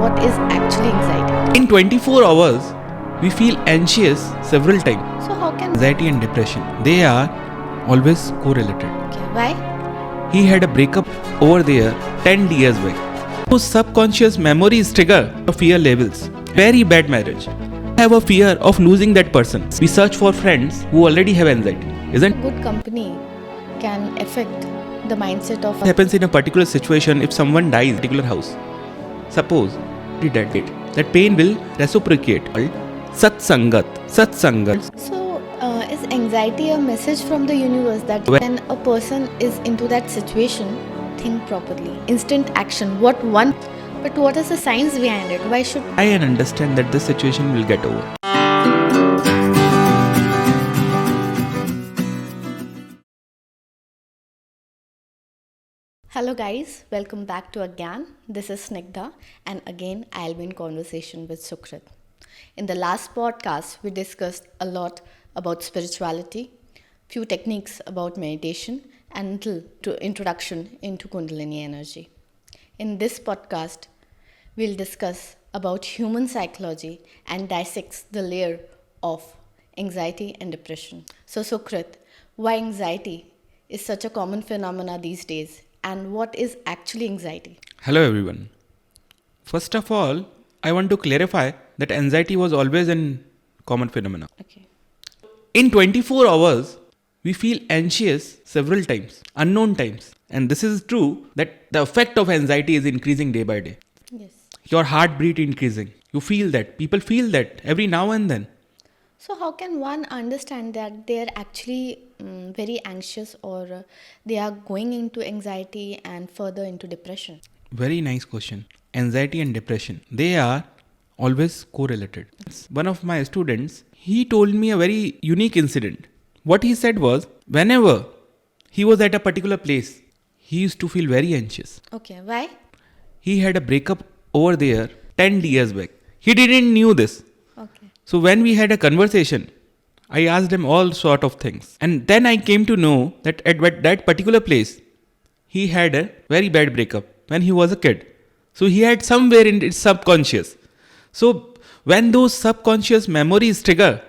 what is actually anxiety. In 24 hours, we feel anxious several times. So how can Anxiety and depression, they are always correlated. okay, why? He had a breakup over there 10 years back. Those subconscious memories trigger fear levels. Very bad marriage. Have a fear of losing that person. We search for friends who already have anxiety. Isn't Good company can affect the mindset of it happens in a particular situation if someone dies in a particular house. Suppose he died. That pain will reciprocate. Satsangat. So is anxiety a message from the universe that when a person is into that situation, think properly. Instant action. But what is the science behind it? Why should I understand that this situation will get over. Hello guys, welcome back to again. This is Snigdha and again I'll be in conversation with Sukrit. In the last podcast, we discussed a lot about spirituality, few techniques about meditation and little to introduction into Kundalini energy. In this podcast, we'll discuss about human psychology and dissect the layer of anxiety and depression. So Sukrit, why anxiety is such a common phenomena these days? And what is actually anxiety? Hello everyone. First of all, I want to clarify that anxiety was always a common phenomenon. Okay. In 24 hours, we feel anxious several times, unknown times. And this is true that the effect of anxiety is increasing day by day. Yes. Your heartbeat increasing. You feel that. People feel that every now and then. So how can one understand that they are actually very anxious or they are going into anxiety and further into depression? Very nice question. Anxiety and depression, they are always correlated. One of my students, he told me a very unique incident. What he said was, whenever he was at a particular place, he used to feel very anxious. Okay, why? He had a breakup over there 10 years back. He didn't knew this. Okay. So when we had a conversation, I asked him all sort of things. And then I came to know that at that particular place, he had a very bad breakup when he was a kid. So he had somewhere in his subconscious. So when those subconscious memories trigger,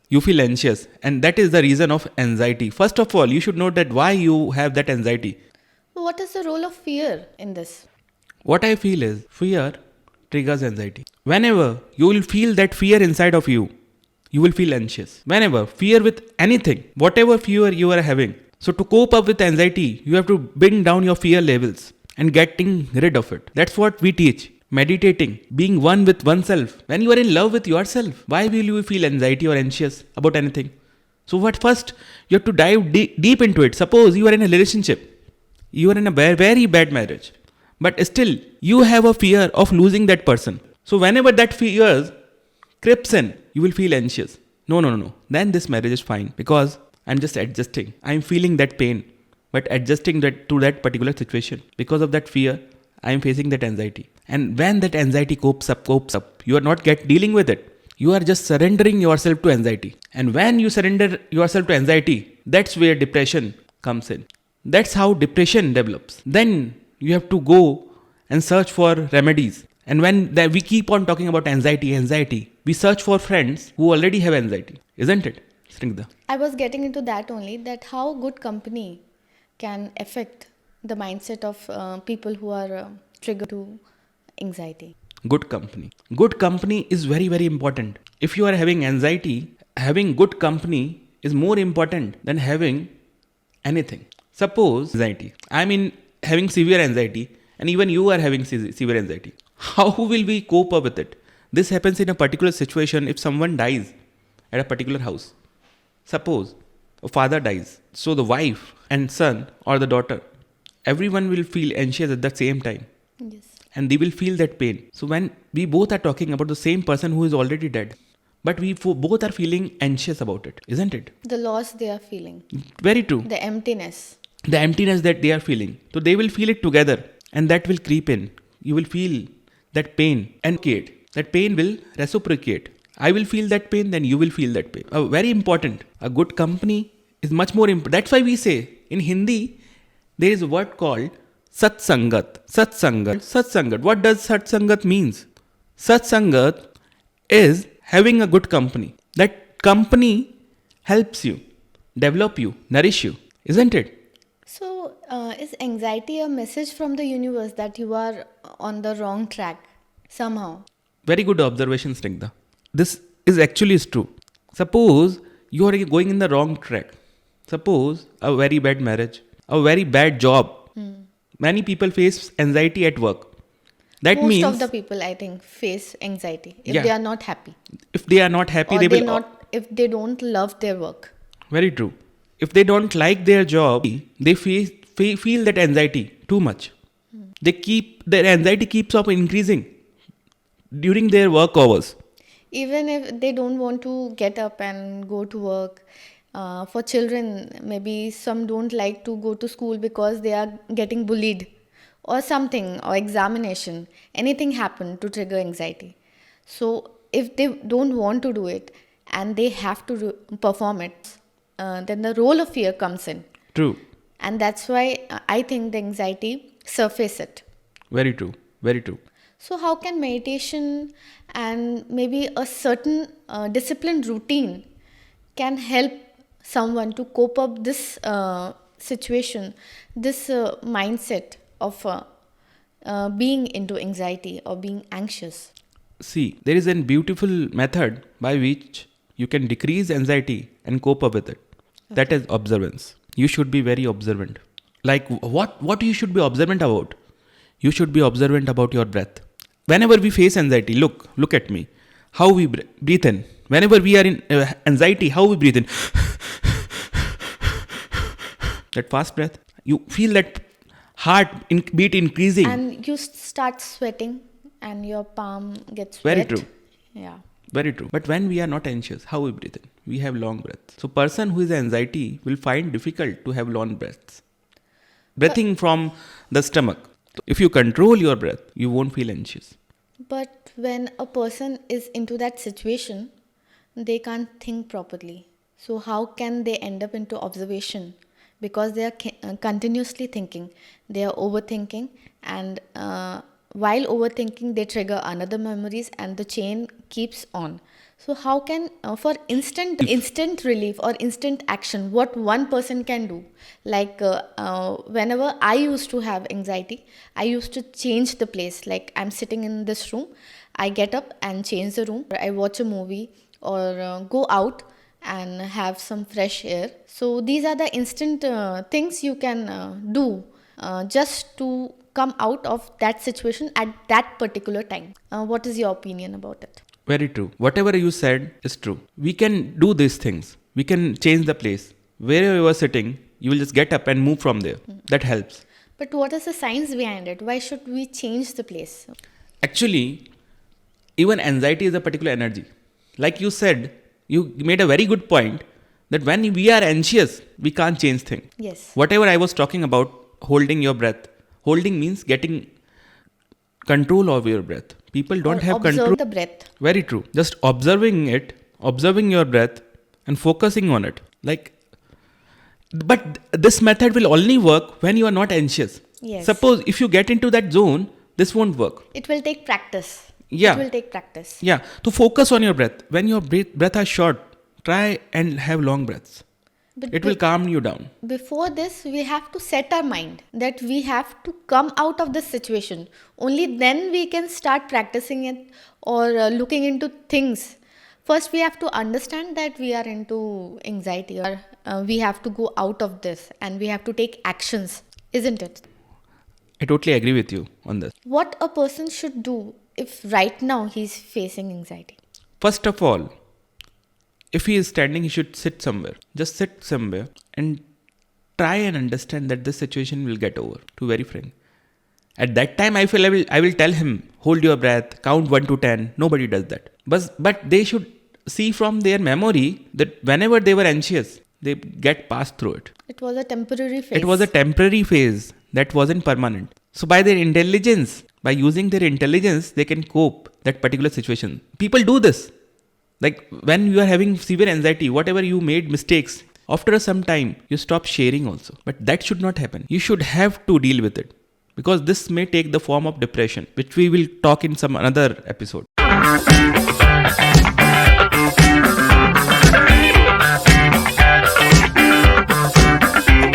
you feel anxious. And that is the reason of anxiety. First of all, you should know that why you have that anxiety. What is the role of fear in this? What I feel is fear triggers anxiety. Whenever you will feel that fear inside of you, you will feel anxious. Whenever fear with anything, whatever fear you are having. So to cope up with anxiety, you have to bring down your fear levels and getting rid of it. That's what we teach. Meditating, being one with oneself. When you are in love with yourself, why will you feel anxiety or anxious about anything? So what first, you have to dive deep into it. Suppose you are in a relationship. You are in a very bad marriage. But still, you have a fear of losing that person. So whenever that fear creeps in, you will feel anxious. No. Then this marriage is fine because I'm just adjusting. I'm feeling that pain, but adjusting that to that particular situation. Because of that fear, I'm facing that anxiety. And when that anxiety copes up, you are not dealing with it. You are just surrendering yourself to anxiety. And when you surrender yourself to anxiety, that's where depression comes in. That's how depression develops. Then you have to go and search for remedies. And when we keep on talking about anxiety, we search for friends who already have anxiety. Isn't it, Snigdha? I was getting into that only, that how good company can affect the mindset of people who are triggered to anxiety. Good company. Good company is very important. If you are having anxiety, having good company is more important than having anything. Suppose anxiety. Having severe anxiety and even you are having severe anxiety. How will we cope up with it? This happens in a particular situation if someone dies at a particular house. Suppose a father dies. So the wife and son or the daughter, everyone will feel anxious at the same time. Yes. And they will feel that pain. So when we both are talking about the same person who is already dead, but we both are feeling anxious about it, isn't it? The loss they are feeling. Very true. The emptiness. The emptiness that they are feeling. So they will feel it together and that will creep in. You will feel that pain and that pain will reciprocate. I will feel that pain, then you will feel that pain. Very important. A good company is much more important. That's why we say in Hindi, there is a word called Satsangat. What does Satsangat means? Such Sangat is having a good company. That company helps you, develop you, nourish you, isn't it? So, is anxiety a message from the universe that you are on the wrong track somehow? Very good observation, Snigdha. This is actually is true. Suppose you are going in the wrong track. Suppose a very bad marriage, a very bad job. Many people face anxiety at work. That Most of means, the people, I think, face anxiety if yeah, they are not happy, if they are not happy, or they they will. not if they don't love their work. Very true. If they don't like their job, they feel that anxiety too much. Their anxiety keeps up increasing during their work hours. Even if they don't want to get up and go to work, for children, maybe some don't like to go to school because they are getting bullied or something, or examination, anything happen to trigger anxiety. So if they don't want to do it and they have to perform it, then the role of fear comes in, True. and that's why I think the anxiety surface it. Very true. Very true. So, how can meditation and maybe a certain disciplined routine can help someone to cope up this situation, this mindset of being into anxiety or being anxious? See, there is a beautiful method by which you can decrease anxiety and cope up with it. That is observance. You should be very observant. Like what you should be observant about? You should be observant about your breath. Whenever we face anxiety, look at me. How we breathe in. Whenever we are in anxiety, how we breathe in. That fast breath. You feel that heart beat increasing. And you start sweating and your palm gets Very wet. true. Yeah. Very true. But when we are not anxious, how we breathe in? We have long breaths. So person who is anxiety will find difficult to have long breaths. Breathing from the stomach. If you control your breath, you won't feel anxious. But when a person is into that situation, they can't think properly. So how can they end up into observation? Because they are continuously thinking, they are overthinking, and while overthinking, they trigger another memories, and the chain keeps on. So how can, for instant relief or instant action, what one person can do? Like whenever I used to have anxiety, I used to change the place. Like I'm sitting in this room, I get up and change the room. I watch a movie or go out and have some fresh air. So these are the instant things you can do just to come out of that situation at that particular time. What is your opinion about it? Very true. Whatever you said is true. We can do these things. We can change the place. Wherever you are sitting, you will just get up and move from there. That helps. But what is the science behind it? Why should we change the place? Actually, even anxiety is a particular energy. Like you said, you made a very good point that when we are anxious, we can't change things. Yes. Whatever I was talking about, holding your breath. Holding means getting control over your breath. People don't Or have observe control. the breath. Very true. Just observing it, observing your breath and focusing on it. But this method will only work when you are not anxious. Yes. Suppose if you get into that zone, this won't work. It will take practice. Yeah. It will take practice. Yeah. To focus on your breath. When your breath are short, try and have long breaths. But It will calm you down. before this, we have to set our mind that we have to come out of this situation. Only then we can start practicing it or looking into things. First, we have to understand that we are into anxiety, or we have to go out of this and we have to take actions, isn't it? I totally agree with you on this. What a person should do if right now he's facing anxiety. First of all, if he is standing, he should sit somewhere. Just sit somewhere and try and understand that this situation will get over. To very frank. At that time, I will tell him, hold your breath, count 1 to 10. Nobody does that. But they should see from their memory that whenever they were anxious, they get passed through it. It was a temporary phase. It was a temporary phase that wasn't permanent. So by using their intelligence, they can cope that particular situation. People do this. Like when you are having severe anxiety, whatever you made mistakes, after some time, you stop sharing also. But that should not happen. You should have to deal with it. because this may take the form of depression, which we will talk in some another episode.